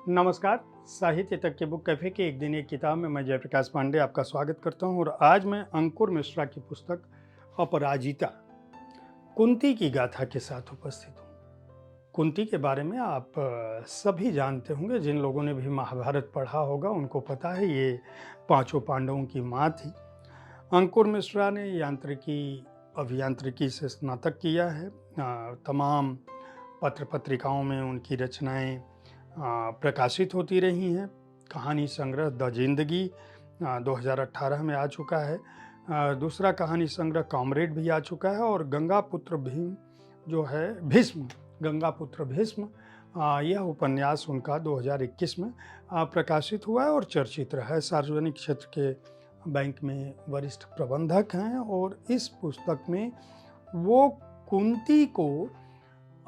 नमस्कार। साहित्य तक के बुक कैफ़े के एक दिन एक किताब में मैं जयप्रकाश पांडे आपका स्वागत करता हूं और आज मैं अंकुर मिश्रा की पुस्तक अपराजिता कुंती की गाथा के साथ उपस्थित हूं। कुंती के बारे में आप सभी जानते होंगे। जिन लोगों ने भी महाभारत पढ़ा होगा उनको पता है ये पांचों पांडवों की माँ थी। अंकुर मिश्रा ने अभियांत्रिकी से स्नातक किया है। तमाम पत्र पत्रिकाओं में उनकी रचनाएं प्रकाशित होती रही हैं। कहानी संग्रह द जिंदगी 2018 में आ चुका है। दूसरा कहानी संग्रह कॉमरेड भी आ चुका है और गंगापुत्र भीम जो है भीष्म, गंगापुत्र भीष्म, यह उपन्यास उनका 2021 में प्रकाशित हुआ है और चर्चित रहा है। सार्वजनिक क्षेत्र के बैंक में वरिष्ठ प्रबंधक हैं और इस पुस्तक में वो कुंती को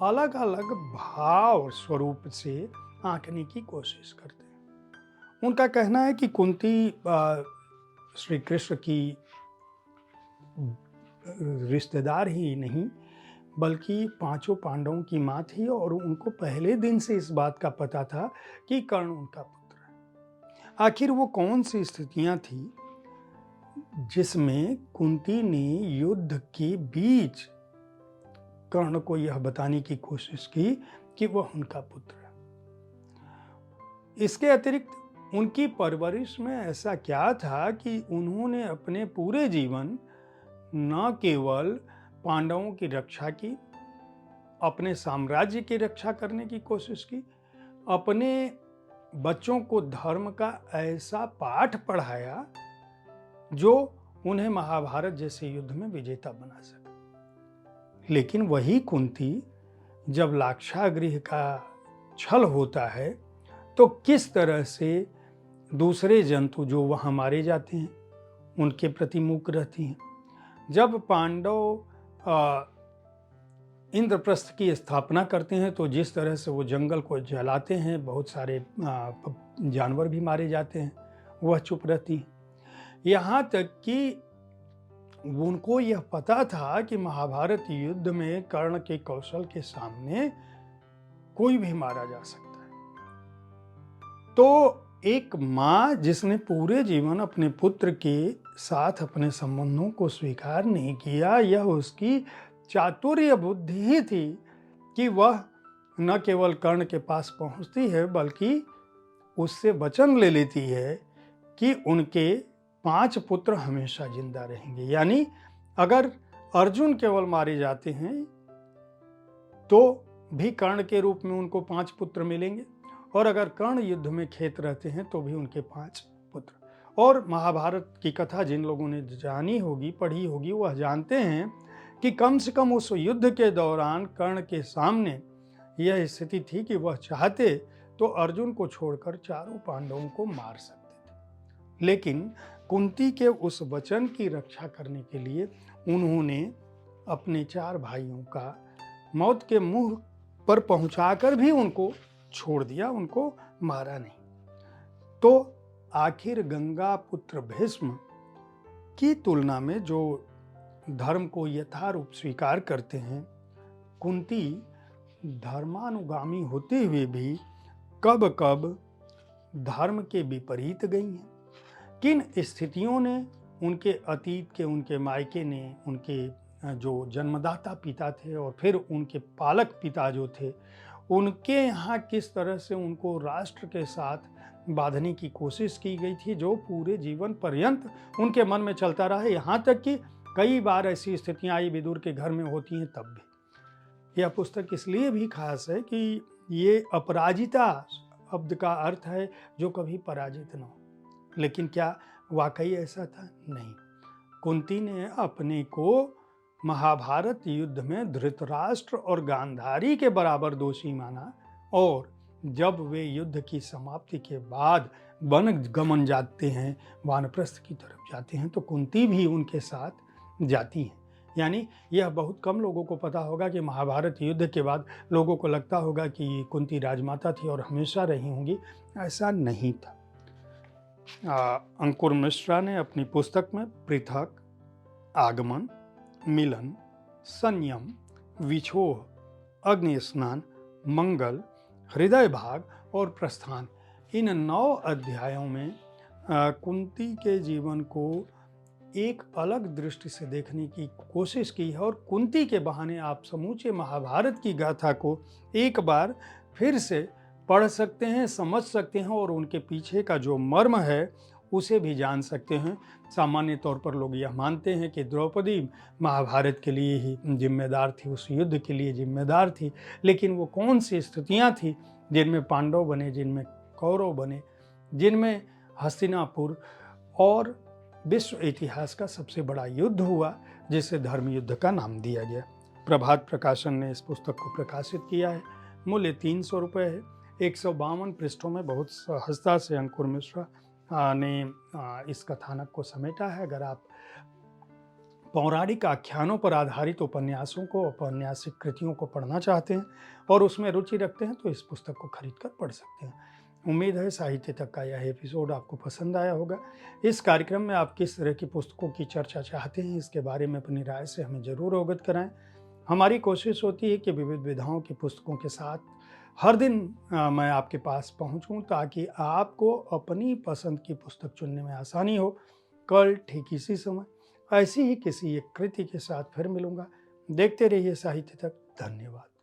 अलग अलग भाव स्वरूप से आंकने की कोशिश करते हैं। उनका कहना है कि कुंती श्री कृष्ण की रिश्तेदार ही नहीं बल्कि पांचों पांडवों की माँ थी और उनको पहले दिन से इस बात का पता था कि कर्ण उनका पुत्र है। आखिर वो कौन सी स्थितियां थी जिसमें कुंती ने युद्ध के बीच कर्ण को यह बताने की कोशिश की कि वह उनका पुत्र है। इसके अतिरिक्त उनकी परवरिश में ऐसा क्या था कि उन्होंने अपने पूरे जीवन न केवल पांडवों की रक्षा की, अपने साम्राज्य की रक्षा करने की कोशिश की, अपने बच्चों को धर्म का ऐसा पाठ पढ़ाया जो उन्हें महाभारत जैसे युद्ध में विजेता बना सके। लेकिन वही कुंती जब लाक्षागृह का छल होता है तो किस तरह से दूसरे जंतु जो वहाँ मारे जाते हैं उनके प्रति मूक रहती हैं। जब पांडव इंद्रप्रस्थ की स्थापना करते हैं तो जिस तरह से वो जंगल को जलाते हैं, बहुत सारे जानवर भी मारे जाते हैं, वह चुप रहती हैं। यहाँ तक कि उनको यह पता था कि महाभारत युद्ध में कर्ण के कौशल के सामने कोई भी मारा जा सकता है। तो एक माँ जिसने पूरे जीवन अपने पुत्र के साथ अपने संबंधों को स्वीकार नहीं किया, यह उसकी चातुर्य बुद्धि ही थी कि वह न केवल कर्ण के पास पहुंचती है बल्कि उससे वचन ले लेती है कि उनके 5 पुत्र हमेशा जिंदा रहेंगे। यानी अगर अर्जुन केवल मारे जाते हैं तो भी कर्ण के रूप में उनको 5 पुत्र मिलेंगे और अगर कर्ण युद्ध में खेत रहते हैं तो भी उनके 5 पुत्र। और महाभारत की कथा जिन लोगों ने जानी होगी, पढ़ी होगी, वह जानते हैं कि कम से कम उस युद्ध के दौरान कर्ण के सामने यह स्थिति थी कि वह चाहते तो अर्जुन को छोड़कर चारों पांडवों को मार सकते थे। लेकिन कुंती के उस वचन की रक्षा करने के लिए उन्होंने अपने 4 भाइयों का मौत के मुंह पर पहुंचाकर भी उनको छोड़ दिया, उनको मारा नहीं। तो आखिर गंगापुत्र भीष्म की तुलना में जो धर्म को यथारूप स्वीकार करते हैं, कुंती धर्मानुगामी होते हुए भी कब कब धर्म के विपरीत गई हैं। किन स्थितियों ने उनके अतीत के, उनके मायके ने, उनके जो जन्मदाता पिता थे और फिर उनके पालक पिता जो थे, उनके यहाँ किस तरह से उनको राष्ट्र के साथ बांधने की कोशिश की गई थी जो पूरे जीवन पर्यंत उनके मन में चलता रहा। यहाँ तक कि कई बार ऐसी स्थितियाँ आई विदुर के घर में होती हैं तब भी। यह पुस्तक इसलिए भी खास है कि ये अपराजिता शब्द का अर्थ है जो कभी पराजित न हो। लेकिन क्या वाकई ऐसा था? नहीं। कुंती ने अपने को महाभारत युद्ध में धृतराष्ट्र और गांधारी के बराबर दोषी माना और जब वे युद्ध की समाप्ति के बाद वन गमन जाते हैं, वानप्रस्थ की तरफ जाते हैं, तो कुंती भी उनके साथ जाती हैं। यानी यह बहुत कम लोगों को पता होगा कि महाभारत युद्ध के बाद लोगों को लगता होगा कि कुंती राजमाता थी और हमेशा रही होंगी। ऐसा नहीं था। अंकुर मिश्रा ने अपनी पुस्तक में पृथक, आगमन, मिलन, संयम, विछोह, अग्नि स्नान, मंगल, हृदय भाग और प्रस्थान, इन 9 अध्यायों में कुंती के जीवन को एक अलग दृष्टि से देखने की कोशिश की है, और कुंती के बहाने आप समूचे महाभारत की गाथा को एक बार फिर से पढ़ सकते हैं, समझ सकते हैं, और उनके पीछे का जो मर्म है उसे भी जान सकते हैं। सामान्य तौर पर लोग यह मानते हैं कि द्रौपदी महाभारत के लिए ही जिम्मेदार थी, उस युद्ध के लिए जिम्मेदार थी, लेकिन वो कौन सी स्थितियां थी जिनमें पांडव बने, जिनमें कौरव बने, जिनमें हस्तिनापुर और विश्व इतिहास का सबसे बड़ा युद्ध हुआ, जिसे धर्म युद्ध का नाम दिया गया। प्रभात प्रकाशन ने इस पुस्तक को प्रकाशित किया है। मूल्य 300 रुपये है। 152 पृष्ठों में बहुत सहजता से अंकुर मिश्रा ने इस कथानक को समेटा है। अगर आप पौराणिक आख्यानों पर आधारित उपन्यासों को, औपन्यासिक कृतियों को पढ़ना चाहते हैं और उसमें रुचि रखते हैं, तो इस पुस्तक को खरीद कर पढ़ सकते हैं। उम्मीद है साहित्य तक का यह एपिसोड आपको पसंद आया होगा। इस कार्यक्रम में आप किस तरह की पुस्तकों की चर्चा चाहते हैं, इसके बारे में अपनी राय से हमें ज़रूर अवगत कराएं। हमारी कोशिश होती है कि विविध विधाओं की पुस्तकों के साथ हर दिन मैं आपके पास पहुंचूं, ताकि आपको अपनी पसंद की पुस्तक चुनने में आसानी हो। कल ठीक इसी समय ऐसी ही किसी एक कृति के साथ फिर मिलूंगा। देखते रहिए साहित्य तक। धन्यवाद।